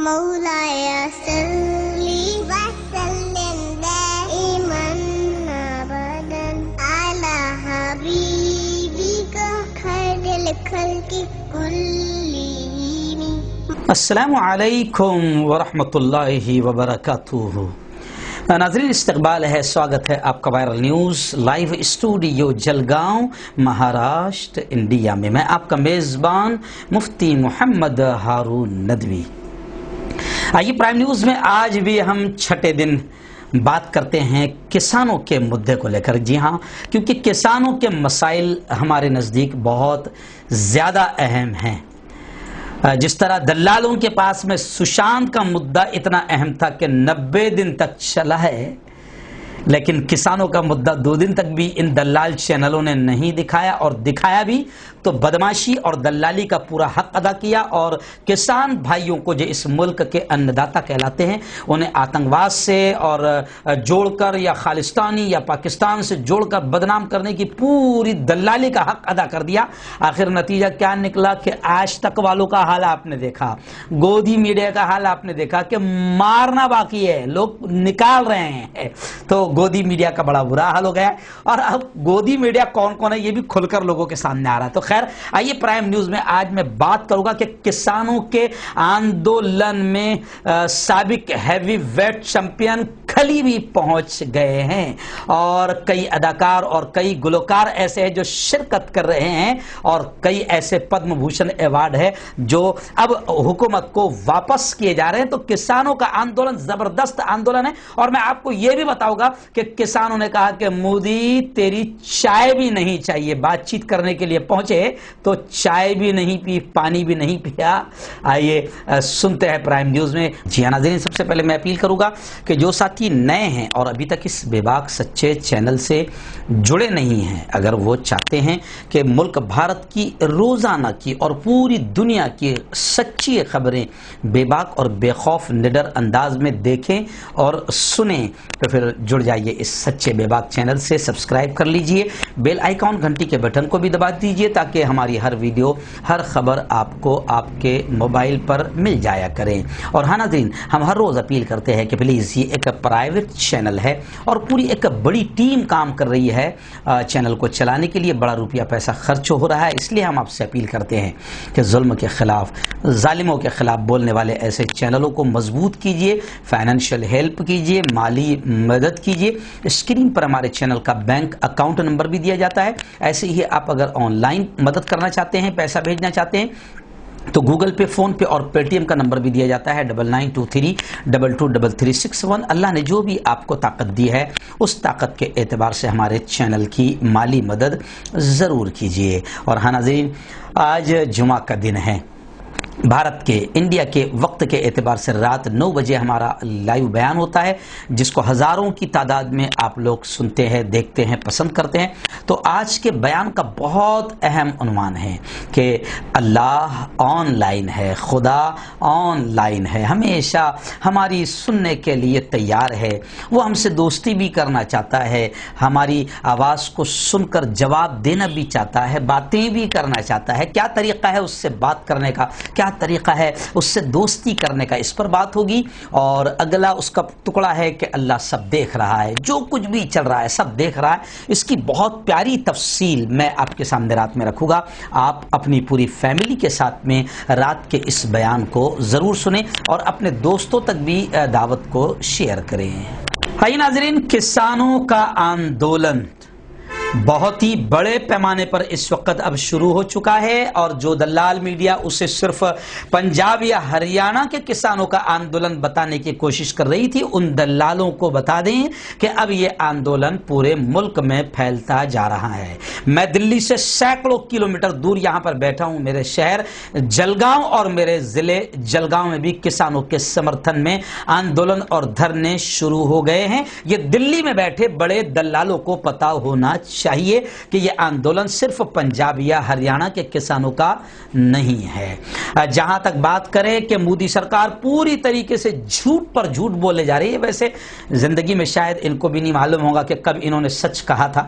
مولاي صلي وسلم دائما ابدا على حبيبك خير الخلق كلهم. السلام علیکم ورحمۃ اللہ وبرکاتہ. ناظرین استقبال ہے، سواگت ہے آپ کا viral news live studio Jalgaon Maharashtra India میں. میں آپ کا میزبان مفتی محمد ہارون ندوی. آئیے پرائم نیوز میں آج بھی ہم چھٹے دن بات کرتے ہیں کسانوں کے مدعے کو لے کر. جی ہاں، کیونکہ کسانوں کے مسائل ہمارے نزدیک بہت زیادہ اہم ہیں. جس طرح دلالوں کے پاس میں سشانت کا مدعا اتنا اہم تھا کہ 90 دن تک چلا ہے، لیکن کسانوں کا مدعا 2 دن تک بھی ان دلال چینلوں نے نہیں دکھایا، اور دکھایا بھی تو بدماشی اور دلالی کا پورا حق ادا کیا. اور کسان بھائیوں کو جو اس ملک کے اننداتا کہلاتے ہیں انہیں آتنکواد سے اور جوڑ کر یا خالستانی یا پاکستان سے جوڑ کر بدنام کرنے کی پوری دلالی کا حق ادا کر دیا. آخر نتیجہ کیا نکلا کہ آج تک والوں کا حال آپ نے دیکھا، گودی میڈیا کا حال آپ نے دیکھا کہ مارنا باقی ہے، لوگ نکال رہے ہیں. تو گودی میڈیا کا بڑا برا حال ہو گیا ہے، اور اب گودی میڈیا کون کون ہے یہ بھی کھل کر لوگوں کے سامنے آ رہا ہے. تو خیر آئیے پرائم نیوز میں آج میں بات کروں گا کہ کسانوں کے آندولن میں سابق ہیوی ویٹ چیمپئن کھلی بھی پہنچ گئے ہیں، اور کئی اداکار اور کئی گلوکار ایسے ہیں جو شرکت کر رہے ہیں، اور کئی ایسے پدم بھوشن ایوارڈ ہے جو اب حکومت کو واپس کیے جا رہے ہیں. تو کسانوں کا آندولن زبردست آندولن ہے، اور میں آپ کو یہ بھی بتاؤں گا کہ کسانوں نے کہا کہ مودی تیری چائے بھی نہیں چاہیے. بات چیت کرنے کے لیے پہنچے تو چائے بھی نہیں پی، پانی بھی نہیں پیا. آئیے سنتے ہیں پرائم نیوز میں. جی ہاں ناظرین، سب سے پہلے میں اپیل کروں گا کہ جو ساتھی نئے ہیں اور ابھی تک اس بے باک سچے چینل سے جڑے نہیں ہیں، اگر وہ چاہتے ہیں کہ ملک بھارت کی روزانہ کی اور پوری دنیا کی سچی خبریں بے باک اور بے خوف نڈر انداز میں دیکھیں اور سنیں، تو پھر جڑ جائیے اس سچے بے باک چینل سے. سبسکرائب کر لیجئے، بیل آئیکن گھنٹی کے بٹن کو بھی دبا دیجئے تاکہ ہماری ہر ویڈیو ہر خبر آپ کو آپ کے موبائل پر مل جایا کریں. اور ہاں ناظرین، ہم ہر روز اپیل کرتے ہیں کہ پلیز یہ ایک پرائیویٹ چینل ہے اور پوری ایک بڑی ٹیم کام کر رہی ہے چینل کو چلانے کے لیے. بڑا روپیہ پیسہ خرچ ہو رہا ہے، اس لیے ہم آپ سے اپیل کرتے ہیں کہ ظلم کے خلاف، ظالموں کے خلاف بولنے والے ایسے چینلوں کو مضبوط کیجئے، فائنینشیل ہیلپ کیجئے، مالی مدد کیجئے. اسکرین پر ہمارے چینل کا بینک اکاؤنٹ نمبر بھی دیا جاتا ہے. ایسے ہی آپ اگر آن لائن مدد کرنا چاہتے ہیں، پیسہ بھیجنا چاہتے ہیں، تو گوگل پے، فون پے اور پے ٹی ایم کا نمبر بھی دیا جاتا ہے 9923223361. اللہ نے جو بھی آپ کو طاقت دی ہے اس طاقت کے اعتبار سے ہمارے چینل کی مالی مدد ضرور کیجیے. اور ہاں ناظرین، آج جمعہ کا دن ہے. بھارت کے، انڈیا کے وقت کے اعتبار سے رات 9 بجے ہمارا لائیو بیان ہوتا ہے، جس کو ہزاروں کی تعداد میں آپ لوگ سنتے ہیں، دیکھتے ہیں، پسند کرتے ہیں. تو آج کے بیان کا بہت اہم عنوان ہے کہ اللہ آن لائن ہے، خدا آن لائن ہے، ہمیشہ ہماری سننے کے لیے تیار ہے. وہ ہم سے دوستی بھی کرنا چاہتا ہے، ہماری آواز کو سن کر جواب دینا بھی چاہتا ہے، باتیں بھی کرنا چاہتا ہے. کیا طریقہ ہے اس سے بات کرنے کا، کیا طریقہ ہے اس سے دوستی کرنے کا، اس پر بات ہوگی. اور اگلا اس کا ٹکڑا ہے کہ اللہ سب دیکھ رہا ہے، جو کچھ بھی چل رہا ہے سب دیکھ رہا ہے. اس کی بہت پیاری تفصیل میں آپ کے سامنے رات میں رکھوں گا. آپ اپنی پوری فیملی کے ساتھ میں رات کے اس بیان کو ضرور سنیں اور اپنے دوستوں تک بھی دعوت کو شیئر کریں. ہائی ناظرین، کسانوں کا آندولن بہت ہی بڑے پیمانے پر اس وقت اب شروع ہو چکا ہے، اور جو دلال میڈیا اسے صرف پنجاب یا ہریانہ کے کسانوں کا آندولن بتانے کی کوشش کر رہی تھی، ان دلالوں کو بتا دیں کہ اب یہ آندولن پورے ملک میں پھیلتا جا رہا ہے. میں دلی سے سینکڑوں کلومیٹر دور یہاں پر بیٹھا ہوں. میرے شہر جلگاؤں اور میرے ضلع جلگاؤں میں بھی کسانوں کے سمرتھن میں آندولن اور دھرنے شروع ہو گئے ہیں. یہ دلی میں بیٹھے بڑے دلالوں کو پتا ہونا چاہیے کہ یہ آندولن صرف پنجاب یا ہریانہ کے کسانوں کا نہیں ہے. جہاں تک بات کریں کہ مودی سرکار پوری طریقے سے جھوٹ پر جھوٹ بولے جا رہی ہے، ویسے زندگی میں شاید ان کو بھی نہیں معلوم ہوگا کہ کب انہوں نے سچ کہا تھا.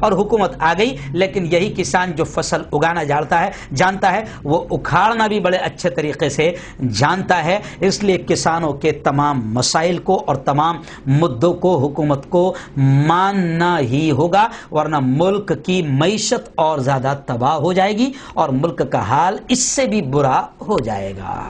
اور حکومت آ گئی، لیکن یہی کسان جو فصل اگانا جانتا ہے وہ اکھاڑنا بھی بڑے اچھے طریقے سے جانتا ہے۔ اس لیے کسانوں کے تمام مسائل کو اور تمام مدعوں کو حکومت کو ماننا ہی ہوگا، ورنہ ملک کی معیشت اور زیادہ تباہ ہو جائے گی اور ملک کا حال اس سے بھی برا ہو جائے گا۔